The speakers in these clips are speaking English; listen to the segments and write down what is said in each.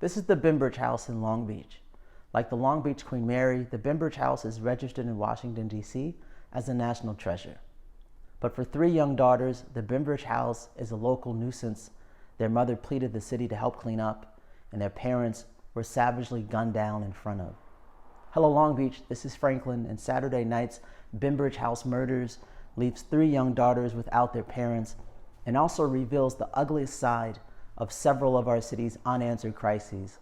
This is the Bembridge House in Long Beach. Like the Long Beach Queen Mary, the Bembridge House is registered in Washington, D.C. as a national treasure. But for 3 young daughters, the Bembridge House is a local nuisance. Their mother pleaded the city to help clean up, and their parents were savagely gunned down in front of. Hello, Long Beach. This is Franklin, and Saturday night's Bembridge House murders leaves 3 young daughters without their parents and also reveals the ugliest side of several of our city's unanswered crises.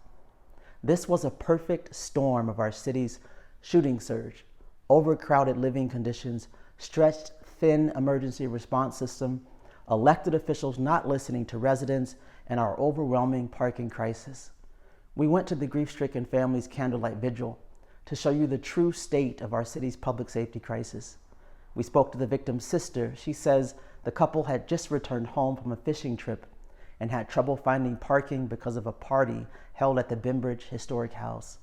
This was a perfect storm of our city's shooting surge, overcrowded living conditions, stretched thin emergency response system, elected officials not listening to residents, and our overwhelming parking crisis. We went to the grief-stricken family's candlelight vigil to show you the true state of our city's public safety crisis. We spoke to the victim's sister. She says the couple had just returned home from a fishing trip and had trouble finding parking because of a party held at the Bembridge Historic House.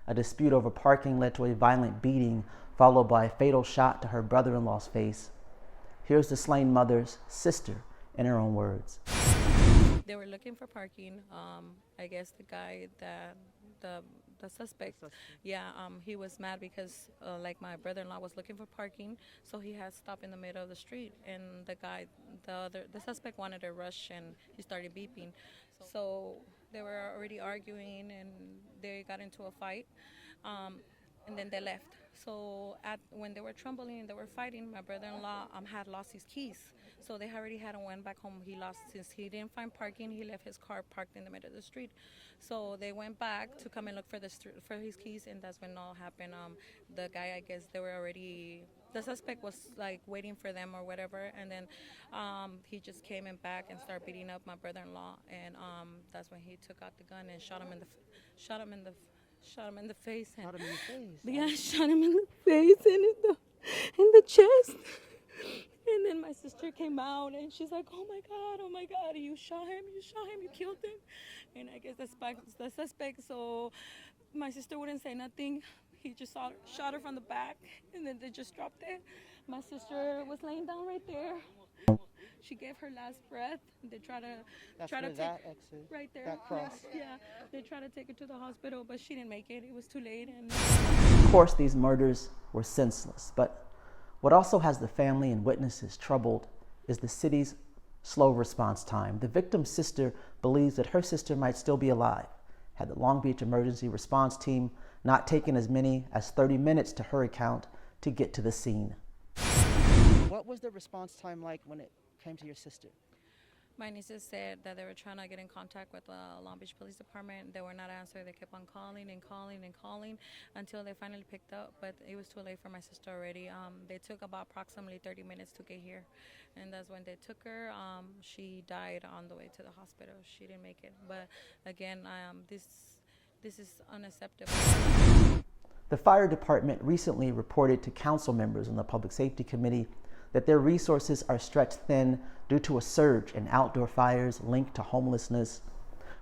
A dispute over parking led to a violent beating, followed by a fatal shot to her brother-in-law's face. Here's the slain mother's sister in her own words. They were looking for parking. I guess the guy that the suspect, he was mad because like my brother-in-law was looking for parking, so he had stopped in the middle of the street, and the suspect wanted to rush, and he started beeping. So they were already arguing, and they got into a fight, and then they left. So when they were trembling and they were fighting, my brother-in-law had lost his keys. So they already had went back home. Since he didn't find parking, he left his car parked in the middle of the street. So they went back to come and look for his keys, and that's when all happened. The guy, I guess the suspect was like waiting for them or whatever, and then he just came in back and started beating up my brother-in-law, and that's when he took out the gun and shot him in the face. And, Shot him in the face? yeah, shot him in the face and in the chest. And then my sister came out, and she's like, oh my God, you shot him, you killed him. And I guess the suspect, so my sister wouldn't say nothing. He just shot her from the back, and then they just dropped it. My sister was laying down right there. She gave her last breath. They try to take right there. That cross. Yeah, they tried to take her to the hospital, but she didn't make it. It was too late. And of course, these murders were senseless, but what also has the family and witnesses troubled is the city's slow response time. The victim's sister believes that her sister might still be alive had the Long Beach emergency response team not taken as many as 30 minutes to her account to get to the scene. What was the response time like when it came to your sister? my nieces said that they were trying to get in contact with the Long Beach Police Department. They were not answering. They kept on calling and calling and calling until they finally picked up, but it was too late for my sister already. They took about approximately 30 minutes to get here, and that's when they took her. She died on the way to the hospital. She didn't make it, but again, this is unacceptable. The fire department recently reported to council members on the Public Safety Committee that their resources are stretched thin due to a surge in outdoor fires linked to homelessness.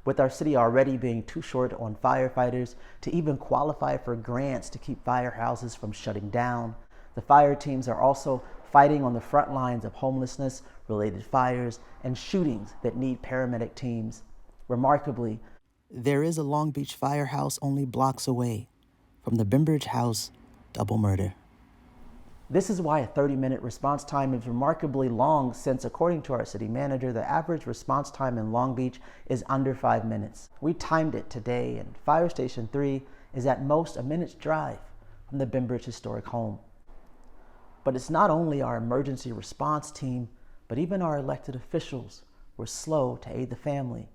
With our city already being too short on firefighters to even qualify for grants to keep firehouses from shutting down, the fire teams are also fighting on the front lines of homelessness-related fires and shootings that need paramedic teams. Remarkably, there is a Long Beach firehouse only blocks away from the Bembridge House double murder. This is why a 30-minute response time is remarkably long, since according to our city manager, the average response time in Long Beach is under 5 minutes. We timed it today, and Fire Station 3 is at most a minute's drive from the Bembridge historic home. But it's not only our emergency response team, but even our elected officials were slow to aid the family.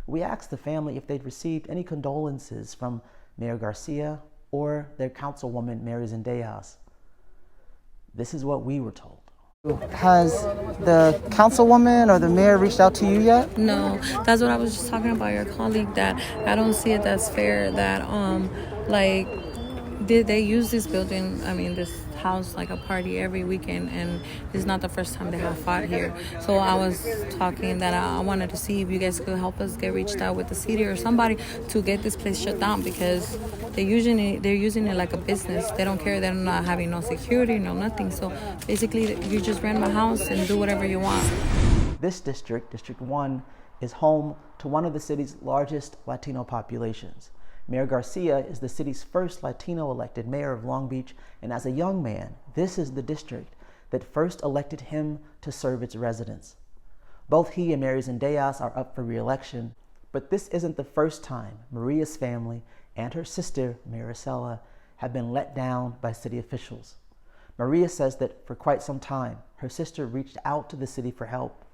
We asked the family if they'd received any condolences from Mayor Garcia or their councilwoman, Mary Zendejas. This is what we were told. Has the councilwoman or the mayor reached out to you yet? No, that's what I was just talking about, your colleague, that I don't see it that's fair that did they use this building, this house, like a party every weekend, and it's not the first time they have fought here. So I was talking that I wanted to see if you guys could help us get reached out with the city or somebody to get this place shut down, because they're using it like a business. They don't care. They're not having no security, no nothing. So basically, you just rent my house and do whatever you want. This district, District 1, is home to one of the city's largest Latino populations. Mayor Garcia is the city's first Latino elected mayor of Long Beach, and as a young man, this is the district that first elected him to serve its residents. Both he and Mary Zendejas are up for re-election, but this isn't the first time Maria's family and her sister, Maricela, have been let down by city officials. Maria says that for quite some time, her sister reached out to the city for help.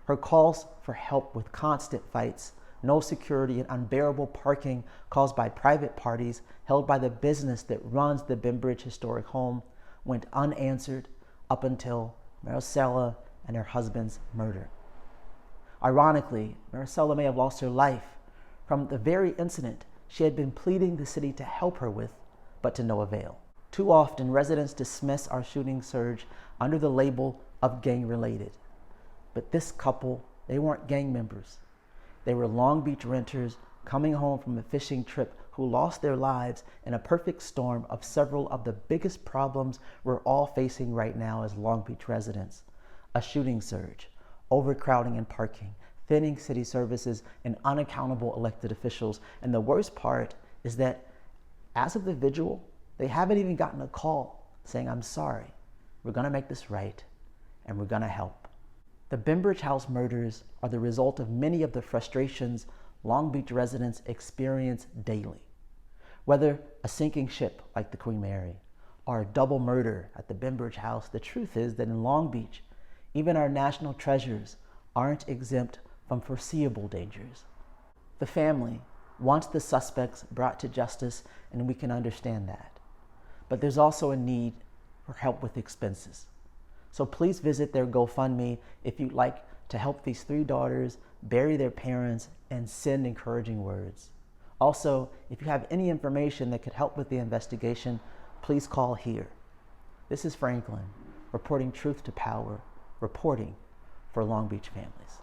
Her calls for help with constant fights, no security, and unbearable parking caused by private parties held by the business that runs the Bembridge historic home went unanswered up until Maricela and her husband's murder. Ironically, Maricela may have lost her life from the very incident she had been pleading the city to help her with, but to no avail. Too often, residents dismiss our shooting surge under the label of gang-related. But this couple, they weren't gang members. They were Long Beach renters coming home from a fishing trip who lost their lives in a perfect storm of several of the biggest problems we're all facing right now as Long Beach residents. A shooting surge, overcrowding and parking, thinning city services, and unaccountable elected officials. And the worst part is that as of the vigil, they haven't even gotten a call saying, "I'm sorry, we're gonna make this right, and we're gonna help." The Bembridge House murders are the result of many of the frustrations Long Beach residents experience daily. Whether a sinking ship like the Queen Mary or a double murder at the Bembridge House, the truth is that in Long Beach, even our national treasures aren't exempt from foreseeable dangers. The family wants the suspects brought to justice, and we can understand that. But there's also a need for help with expenses. So please visit their GoFundMe if you'd like to help these three daughters bury their parents and send encouraging words. Also, if you have any information that could help with the investigation, please call here. This is Franklin, reporting truth to power, reporting for Long Beach families.